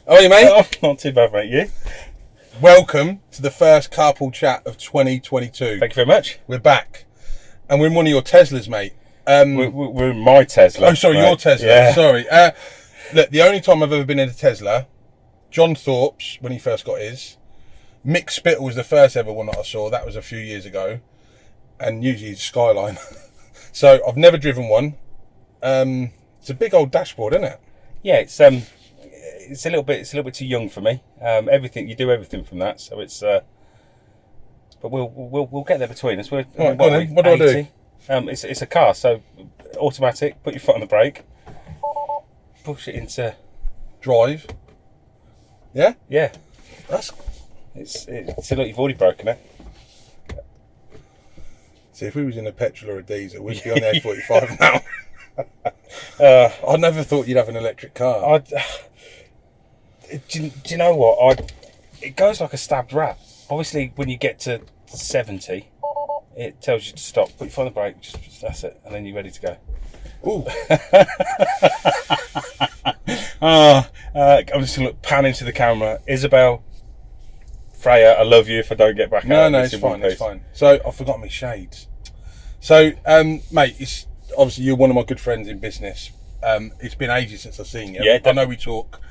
How are you, mate? Oh, not too bad, mate. You? Welcome to the first Carpool Chat of 2022. Thank you very much. We're back. And we're in one of your Teslas, mate. We're in my Tesla. Oh, sorry, mate. your Tesla. Yeah. Sorry. Look, the only time I've ever been in a Tesla, John Thorpe's, when he first got his. Mick Spittle was the first ever one that I saw. That was a few years ago. And usually it's Skyline. So I've never driven one. It's a big old dashboard, isn't it? Yeah, it's a little bit too young for me. You do everything from that, so it's. But we'll get there between us. Right, go on then. What do I do? It's a car, so automatic. Put your foot on the brake. Push it into Drive. Yeah? yeah. That's... It's look, you've already broken it. See, if we was in a petrol or a diesel, we'd be on the A45 now. I never thought you'd have an electric car. Do you know what? It goes like a stabbed rat. Obviously, when you get to 70, it tells you to stop. Put your foot on the brake. That's it, and then you're ready to go. Ooh. I'm just going to pan into the camera. Isabel, Freya, I love you if I don't get back out. No, it's fine, it's fine. So, I forgot my shades. So, mate, it's obviously you're one of my good friends in business. It's been ages since I've seen you. Yeah, I know we talk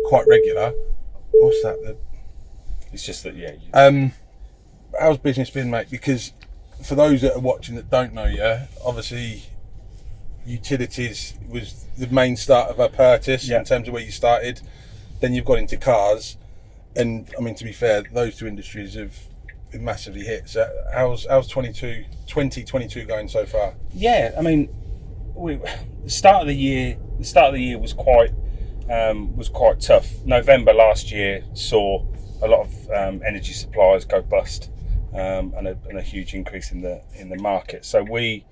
quite regular. What's that? It's just that, yeah. How's business been, mate? Because for those that are watching that don't know you, obviously utilities was the main start of Apertus in terms of where you started. Then you've got into cars, and I mean, to be fair, those two industries have been massively hit. So how's 2022 going so far? Yeah, I mean, the start of the year was quite tough. November last year saw a lot of energy suppliers go bust, and a huge increase in the market. So we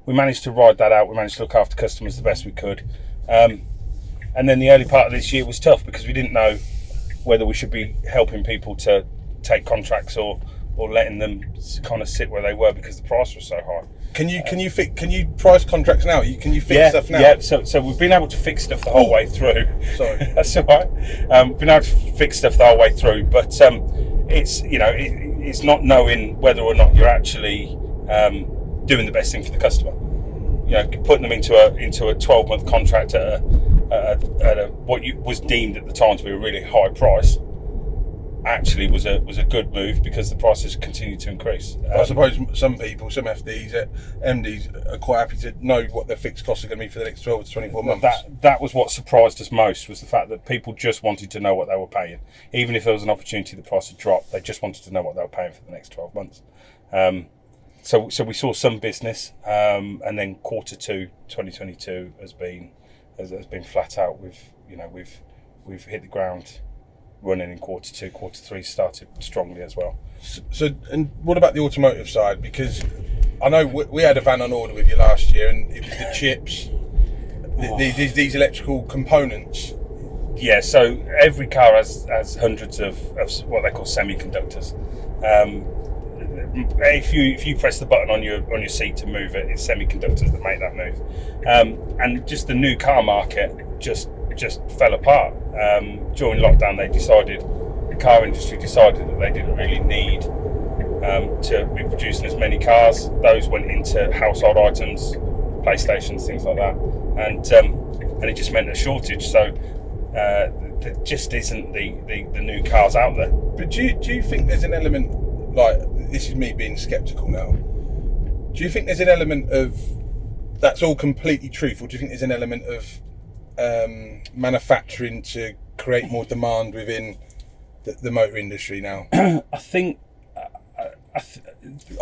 managed to ride that out. We managed to look after customers the best we could, and then the early part of this year was tough because we didn't know whether we should be helping people to take contracts or letting them kind of sit where they were because the price was so high. Can you price contracts now? Can you fix stuff now? Yeah. So we've been able to fix stuff the whole way through. Sorry, that's all right. Been able to fix stuff the whole way through, but it's not knowing whether or not you're actually doing the best thing for the customer. Putting them into a 12-month contract at what was deemed at the time to be a really high price. Actually was a good move because the prices continue to increase. I suppose some people, some FDs, MDs are quite happy to know what their fixed costs are going to be for the next 12 to 24 months. That was what surprised us most, was the fact that people just wanted to know what they were paying. Even if there was an opportunity the price would drop, they just wanted to know what they were paying for the next 12 months. So we saw some business, and then quarter 2 2022 has been flat out. We've hit the ground running in quarter 2. Quarter 3 started strongly as well. So, and what about the automotive side? Because I know we had a van on order with you last year, and it was the chips, these electrical components. Yeah, so every car has hundreds of what they call semiconductors. If you press the button on your seat to move it, it's semiconductors that make that move. And just the new car market just fell apart. During lockdown, the car industry decided that they didn't really need to be producing as many cars. Those went into household items, PlayStations, things like that, and it just meant a shortage. So there just isn't the new cars out there. But do you think there's an element, like, this is me being sceptical now, do you think there's an element of that's all completely truthful? Do you think there's an element of manufacturing to create more demand within the motor industry now? I think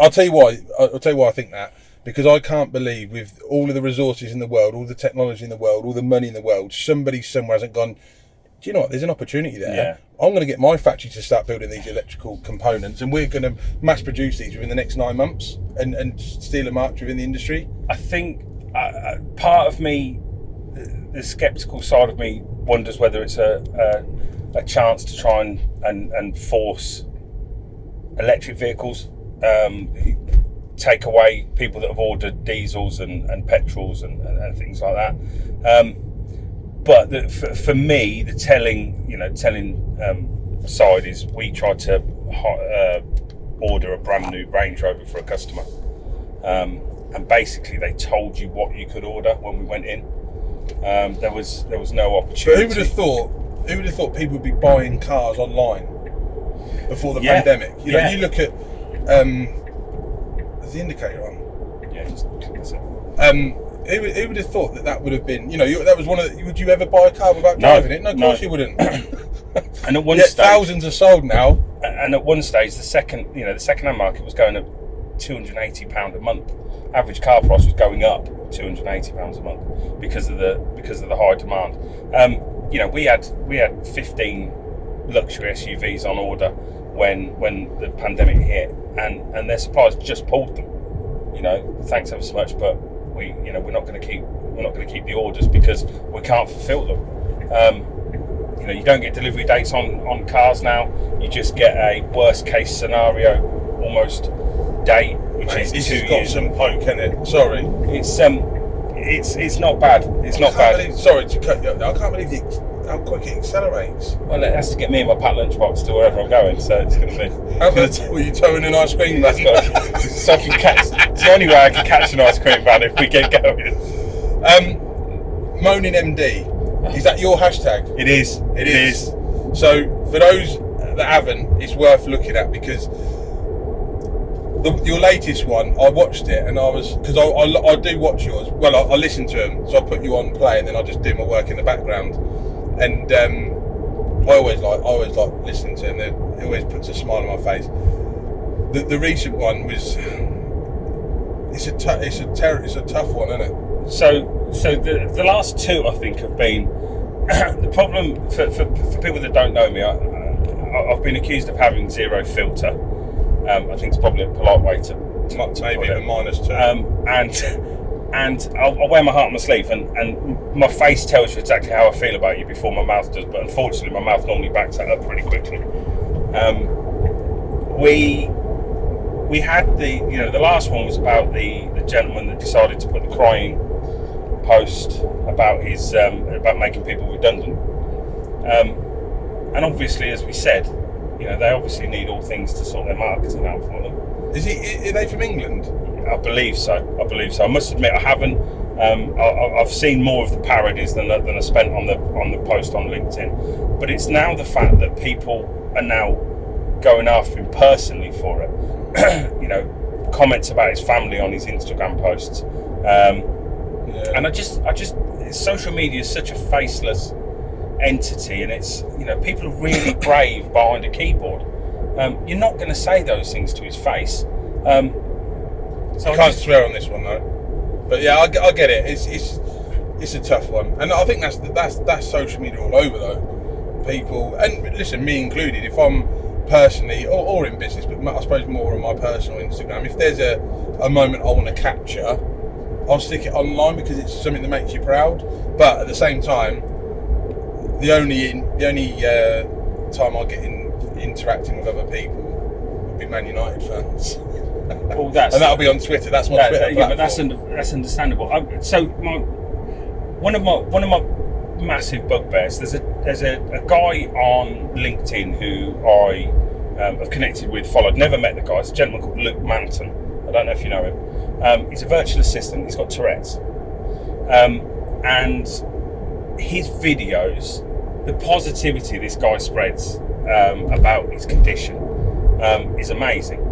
I'll tell you why I think that, because I can't believe, with all of the resources in the world, all the technology in the world, all the money in the world, somebody somewhere hasn't gone, do you know what, there's an opportunity there. Yeah. I'm going to get my factory to start building these electrical components, and we're going to mass produce these within the next 9 months and steal a march within the industry. I think part of me, the sceptical side of me, wonders whether it's a chance to try and force electric vehicles, take away people that have ordered diesels and petrols and things like that. But for me, the telling side is we tried to order a brand new Range Rover for a customer, and basically they told you what you could order when we went in. There was no opportunity. But who would have thought people would be buying cars online before the pandemic? You know, you look at is the indicator on? Yeah, that's it. Who would have thought that would have been? You know, that was one of the. Would you ever buy a car without driving it? No, of course you wouldn't. And at one Yet stage, thousands are sold now. And at one stage, the second-hand market was going at £280 a month. Average car price was going up £280 a month because of the high demand. You know, we had 15 luxury SUVs on order when the pandemic hit, and their suppliers just pulled them. You know, thanks ever so much, but we're not going to keep the orders because we can't fulfil them. You know, you don't get delivery dates on cars now. You just get a worst case scenario almost date, which is 2 years. It's got some poke in it. Sorry. It's not bad. It's not bad. Sorry to cut you up. I can't believe how quick it accelerates. Well, it has to get me and my packed lunchbox to wherever I'm going, so it's going to be. Were you towing an ice cream van? So I can catch. It's the only way I can catch an ice cream van if we get going. Moaning MD. Is that your hashtag? It is. It is. So for those that haven't, it's worth looking at because your latest one, I watched it and because I do watch yours. Well, I listen to them, so I put you on play and then I just do my work in the background. And I always like listening to them. It always puts a smile on my face. The recent one was it's a tough one, isn't it? So the last two, I think, have been the problem for people that don't know me. I've been accused of having zero filter. I think it's probably a polite way to maybe even -2. And I'll wear my heart on my sleeve, and my face tells you exactly how I feel about you before my mouth does. But unfortunately, my mouth normally backs that up pretty quickly. We had the last one was about the gentleman that decided to put the crying post about his about making people redundant, and obviously, as we said, you know, they obviously need all things to sort their marketing out for them. Are they from England? I believe so. I must admit, I haven't. I've seen more of the parodies than I spent on the post on LinkedIn. But it's now the fact that people are now going after him personally for it. You know, comments about his family on his Instagram posts. And I just social media is such a faceless entity, and it's, you know, people are really brave behind a keyboard. You're not going to say those things to his face. So I can't swear on this one though. But yeah, I get it. It's a tough one, and I think that's social media all over though. People, and listen, me included. If I'm personally or in business, but I suppose more on my personal Instagram, if there's a moment I want to capture, I'll stick it online because it's something that makes you proud. But at the same time, the only time I get interacting with other people would be Man United fans. Well, and that'll be on Twitter. That's my Twitter platform. Yeah, but that's understandable. So one of my massive bugbears. There's a guy on LinkedIn who I have connected with, followed. Never met the guy. It's a gentleman called Luke Manton. I don't know if you know him. He's a virtual assistant. He's got Tourette's, and his videos, the positivity this guy spreads about his condition is amazing.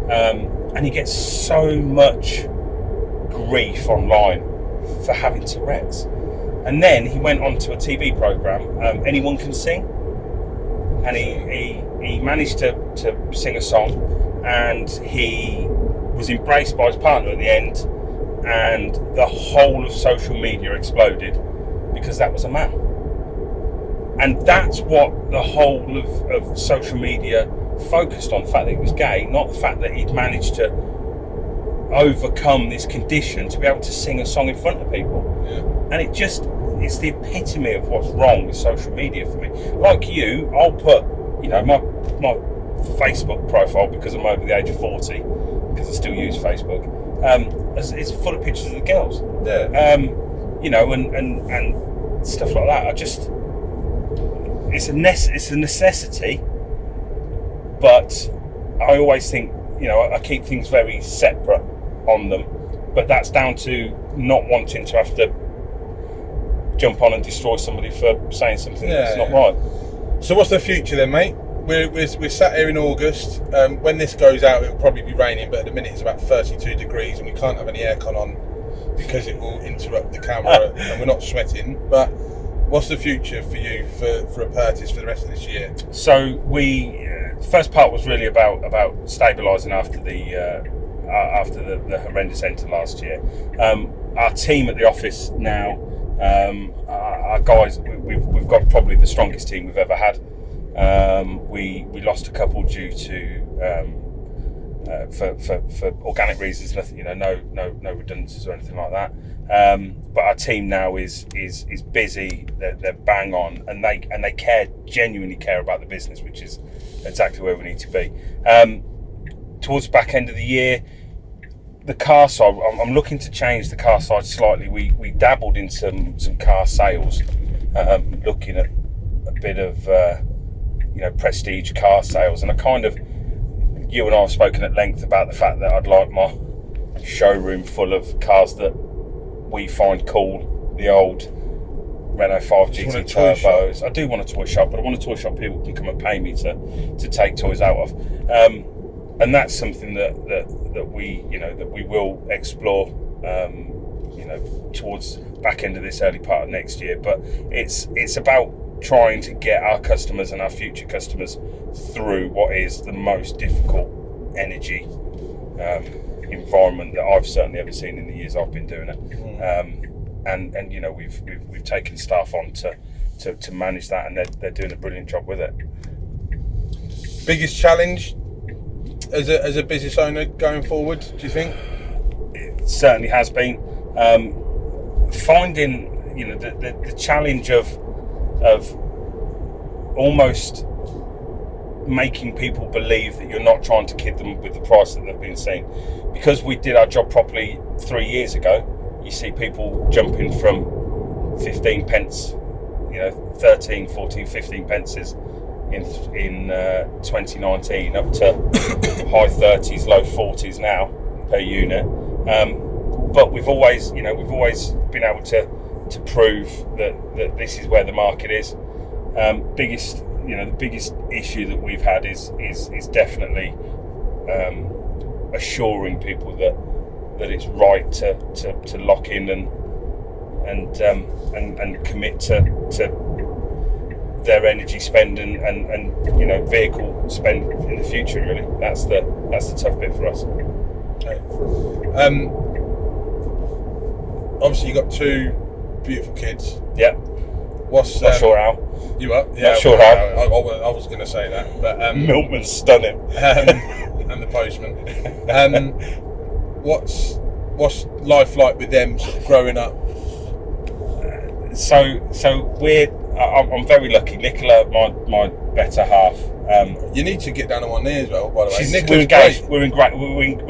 And he gets so much grief online for having Tourette's. And then he went on to a TV programme, Anyone Can Sing, and he managed to sing a song, and he was embraced by his partner at the end, and the whole of social media exploded because that was a man. And that's what the whole of social media focused on, the fact that he was gay, not the fact that he'd managed to overcome this condition to be able to sing a song in front of people. Yeah. And it's the epitome of what's wrong with social media for me. Like you, I'll put, you know, my Facebook profile, because I'm over the age of 40, because I still use Facebook, it's full of pictures of the girls. Yeah. You know, and stuff like that. It's a necessity, but I always think, I keep things very separate on them, but that's down to not wanting to have to jump on and destroy somebody for saying something that's not right. So what's the future then, mate? We're sat here in August. When this goes out, it'll probably be raining, but at the minute it's about 32 degrees and we can't have any aircon on because it will interrupt the camera and we're not sweating. But what's the future for you for Apertus for the rest of this year? So first part was really about stabilising after the horrendous enter last year. Our team at the office now, our guys, we've got probably the strongest team we've ever had. We lost a couple due to for organic reasons, nothing, no redundancies or anything like that. But our team now is busy. They're bang on, and they genuinely care about the business, which is exactly where we need to be. Towards the back end of the year, the car side, I'm looking to change the car side slightly. We dabbled in some car sales, looking at a bit of prestige car sales, and you and I have spoken at length about the fact that I'd like my showroom full of cars that we find cool, the old Renault 5 GT turbos. I do want a toy shop, but I want a toy shop people can come and pay me to take toys out of, and that's something that we will explore towards back end of this, early part of next year. But it's about trying to get our customers and our future customers through what is the most difficult energy environment that I've certainly ever seen in the years I've been doing it. And we've taken staff on to manage that, and they're doing a brilliant job with it. Biggest challenge as a business owner going forward, do you think? It certainly has been. Finding the challenge of almost making people believe that you're not trying to kid them with the price that they've been seeing. Because we did our job properly 3 years ago, you see people jumping from 15 pence, 13, 14, 15 pences in 2019 up to high 30s, low 40s now per unit. But we've always been able to prove that this is where the market is. The biggest issue that we've had is definitely assuring people that it's right to lock in and commit to their energy spend and vehicle spend in the future. Really, that's the tough bit for us. Okay. Obviously, you got two beautiful kids. Yeah. What's not sure how? You are? Yeah. Not sure how. I was going to say that, but Milkman's stunning. And the postman. What's life like with them sort of growing up? So I'm very lucky. Nicola, my better half. You need to get down on one knee as well, by the way. We're engaged. We're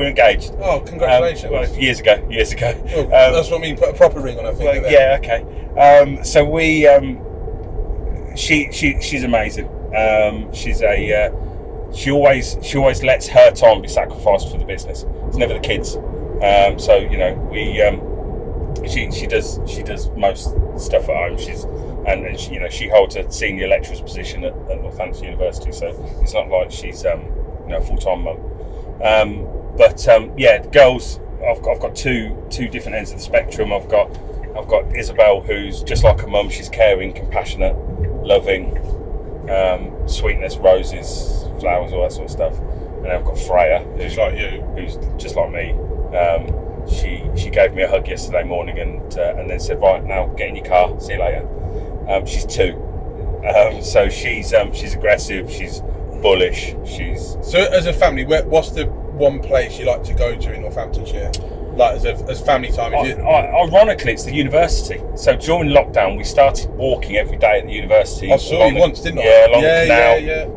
engaged. Oh, congratulations! Years ago. Oh, that's what I mean. Put a proper ring on her finger. Yeah. Okay. So we. She's amazing. She always lets her time be sacrificed for the business. It's never the kids. She does most stuff at home. She holds a senior lecturer's position at Northampton University, so it's not like she's a full-time mum. The girls, I've got two different ends of the spectrum. I've got Isabel, who's just like a mum. She's caring, compassionate, loving, sweetness, roses, flowers, all that sort of stuff. And I've got Freya, who's like you, who's just like me. She gave me a hug yesterday morning and then said, right, now get in your car, see you later. She's 2, so she's aggressive, she's bullish, So as a family, what's the one place you like to go to in Northamptonshire? Like as family time? Ironically, it's the university. So during lockdown, we started walking every day at the university. I saw you once, didn't I? Yeah, along the canal. Yeah.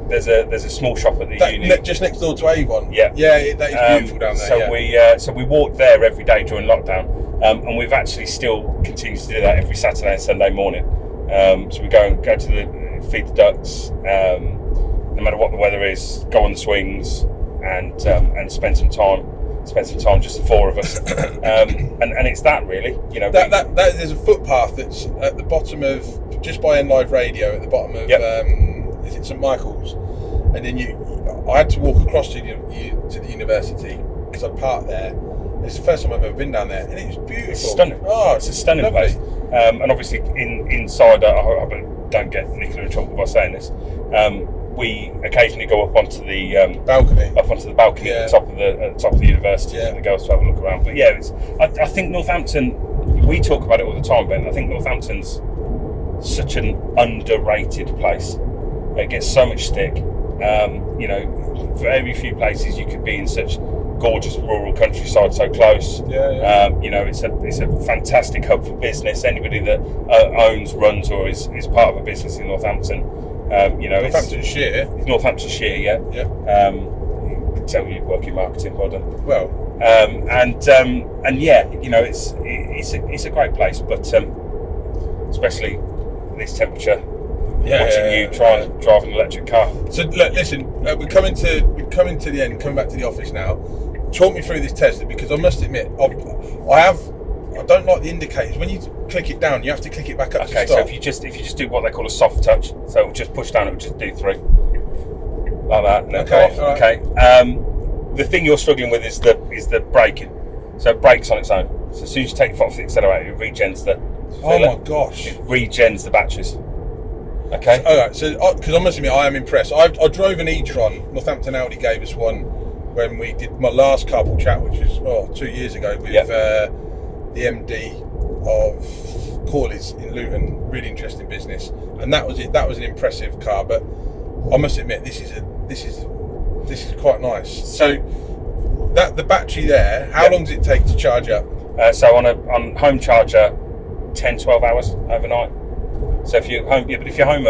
There's a small shop at the uni. Just next door to Avon. Yeah. Yeah, that is beautiful down there. So we walked there every day during lockdown. and we've actually still continued to do that every Saturday and Sunday morning. So we go to the feed the ducks, no matter what the weather is, go on the swings and spend some time just the four of us, and it's that really, you know. That there's a footpath that's at the bottom of, just by NLive Radio, at the bottom of is it St Michael's, and then I had to walk across to the university because I parked there. It's the first time I've ever been down there, and it was beautiful. It's stunning. Oh, it's a stunning lovely place. And obviously inside, I hope I don't get Nicola in trouble by saying this. We occasionally go up onto the balcony, at the top of the university for the girls to have a look around. But yeah, I think Northampton. We talk about it all the time, Ben. I think Northampton's such an underrated place. It gets so much stick. You know, very few places you could be in such gorgeous rural countryside so close. You know, it's a fantastic hub for business. Anybody that owns, runs, or is part of a business in Northampton, you know, Northamptonshire. It's Northamptonshire, yeah. You can tell you work in marketing, well done. Well, and yeah, you know, it's a great place, but especially this temperature. Watching you try and drive an electric car. So look, listen, we're coming to the end, coming back to the office now. Talk me through this Tesla, because I must admit, I don't like the indicators. When you click it down, you have to click it back up to stop. So if you just do what they call a soft touch, so it'll just push down, it'll just do 3 like that, and then go off. Right. Okay. The thing you're struggling with is the braking. So it brakes on its own. So as soon as you take your foot off the accelerator, it regens the. Oh my gosh! It regens the batteries. Okay. All right. So, because I must admit, I am impressed. I drove an e-tron. Northampton Audi gave us one when we did my last Carpool Chat, which was 2 years ago, with the MD of Corley's in Luton. Really interesting business, and that was it. That was an impressive car. But I must admit, this is quite nice. So, the battery there. How long does it take to charge up? So on home charger, 10-12 hours overnight. So if you're home, but if you're home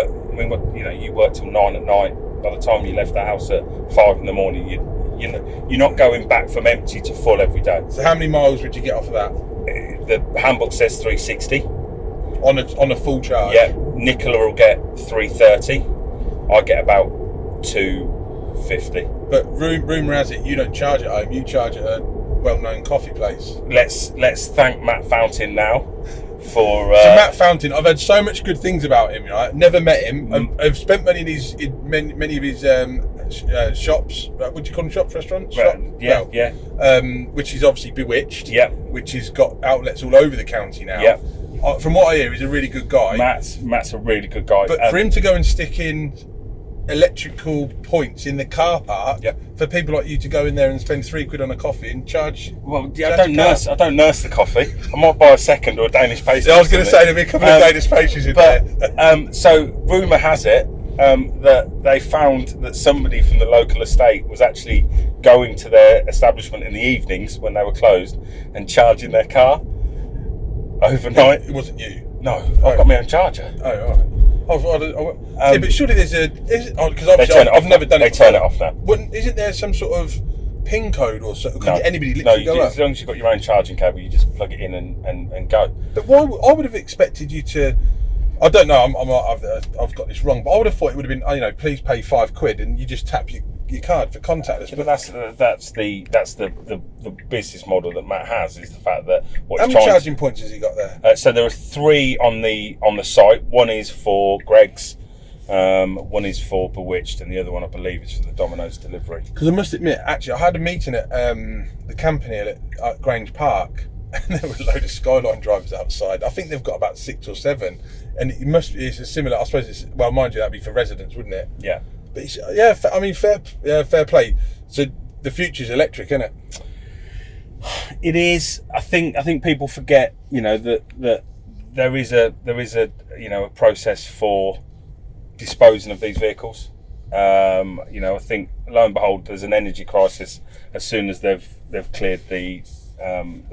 you work till 9 at night. By the time you left the house at 5 in the morning, you're not going back from empty to full every day. So how many miles would you get off of that? The handbook says 360 on a full charge. Yeah, Nicola will get 330. I get about 250. But rumour has it you don't charge at home. You charge at a well-known coffee place. Let's thank Matt Fountain now. So Matt Fountain, I've heard so much good things about him. Right? Never met him. I've spent money in many of his shops. What do you call them? Shops, restaurants? Which is obviously Bewitched. Yeah. Which has got outlets all over the county now. Yeah. From what I hear, he's a really good guy. Matt's a really good guy. But for him to go and stick in electrical points in the car park for people like you to go in there and spend £3 on a coffie and charge. Well, yeah, I don't nurse the coffee. I might buy a second or a Danish pastry. I was going to say there'll be a couple of Danish pastries in there. So rumour has it that they found that somebody from the local estate was actually going to their establishment in the evenings when they were closed and charging their car overnight. It wasn't you. No, I've got my own charger. Oh, all right. But surely there's because obviously I've never done it. They turn it off now. Isn't there some sort of PIN code or something? No, anybody literally go up? As long as you've got your own charging cable, you just plug it in and go. But why? I would have expected you to. I don't know. I've got this wrong, but I would have thought it would have been. Please pay £5 and you just tap your card for contactless. But that's the business model that Matt has, is the fact that how many charging points has he got there? So there are 3 on the site. One is for Greg's, one is for Bewitched, and the other one I believe is for the Domino's delivery. Because I must admit, actually, I had a meeting at the company at Grange Park, and there were a load of Skyline drivers outside. I think they've got about 6 or 7, and it's a similar. I suppose mind you, that'd be for residents, wouldn't it? Yeah. But fair play. So the future's electric, isn't it? It is. I think people forget, that there is a process for disposing of these vehicles. I think lo and behold, there's an energy crisis as soon as they've cleared the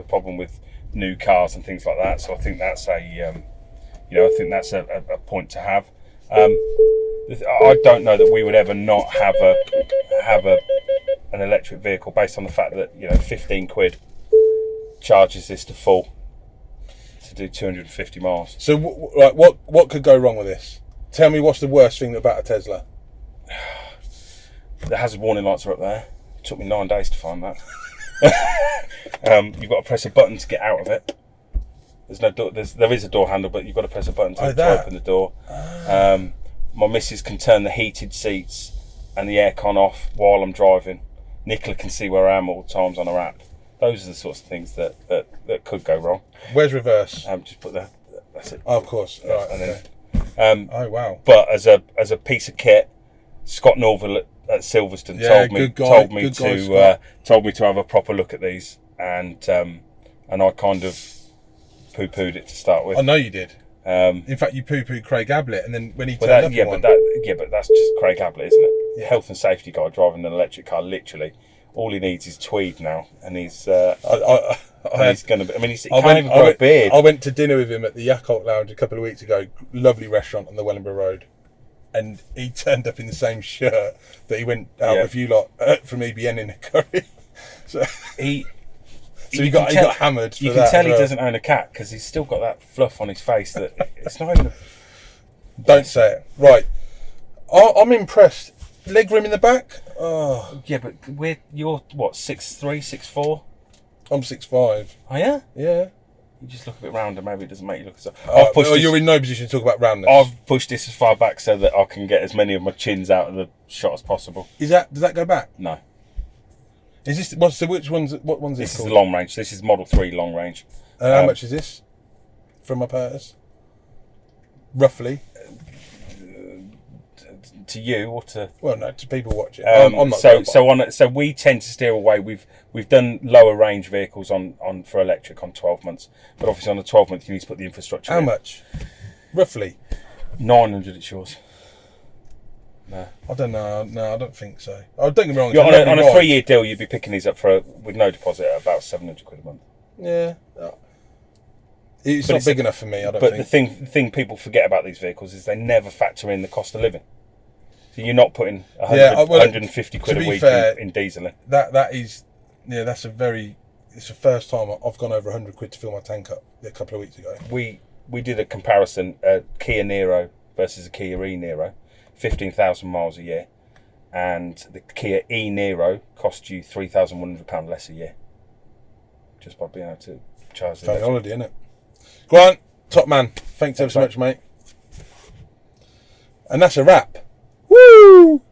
problem with new cars and things like that. So I think that's a point to have. I don't know that we would ever not have an electric vehicle based on the fact that £15 charges this to full. to do 250 miles. So, what could go wrong with this? Tell me what's the worst thing about a Tesla? The hazard warning lights are up there. It took me 9 days to find that. You've got to press a button to get out of it. There's no door. There is a door handle, but you've got to press a button to open the door. My missus can turn the heated seats and the aircon off while I'm driving. Nicola can see where I am all the times on her app. Those are the sorts of things that could go wrong. Where's reverse? Just put that. That's it. Oh, of course. Right. And Okay. then, Oh wow. but as a piece of kit, Scott Norville at Silverstone told me to have a proper look at these, and I kind of poo-pooed it to start with. I know you did. In fact, you poo-pooed Craig Ablett, and then when he turned up, but that's just Craig Ablett, isn't it? Yeah. Health and safety guy driving an electric car. Literally, all he needs is tweed now, and he's going to. I mean, he can't even grow a beard. I went to dinner with him at the Yakult Lounge a couple of weeks ago. Lovely restaurant on the Wellingborough Road, and he turned up in the same shirt that he went out with you lot from EBN in a curry. So he got hammered. For you can tell he doesn't own a cat because he's still got that fluff on his face that it's not even. Don't say it. Right, I'm impressed. Leg room in the back. Oh yeah, but you're what 6'3", 6'4"? I'm 6'5". Oh yeah. Yeah. You just look a bit rounder. Maybe it doesn't make you look as. You're in no position to talk about roundness. I've pushed this as far back so that I can get as many of my chins out of the shot as possible. Does that go back? No. Is this which one's what one's this? This Is the long range. This is Model 3 long range. How much is this from Apertus? Roughly. To you or to? Well, no, to people watching. I'm not. So we tend to steer away. We've done lower range vehicles on for electric on 12 months, but obviously on the 12 month you need to put the infrastructure. How in. much? Roughly. 900. It's yours. No, I don't know. No, I don't think so. Oh, don't get me wrong. On a 3-year deal, you'd be picking these up with no deposit at about 700 quid a month. Yeah. It's not big enough for me. I don't think. But the thing people forget about these vehicles is they never factor in the cost of living. So you're not putting 150 quid a week in diesel. That is, that's it's the first time I've gone over 100 quid to fill my tank up a couple of weeks ago. We did a comparison, Kia Niro versus a Kia e-Niro, 15,000 miles a year, and the Kia e-Niro cost you £3,100 less a year, just by being able to charge the family holiday, innit? Grant, top man, thanks ever so much, mate. And that's a wrap. Woo!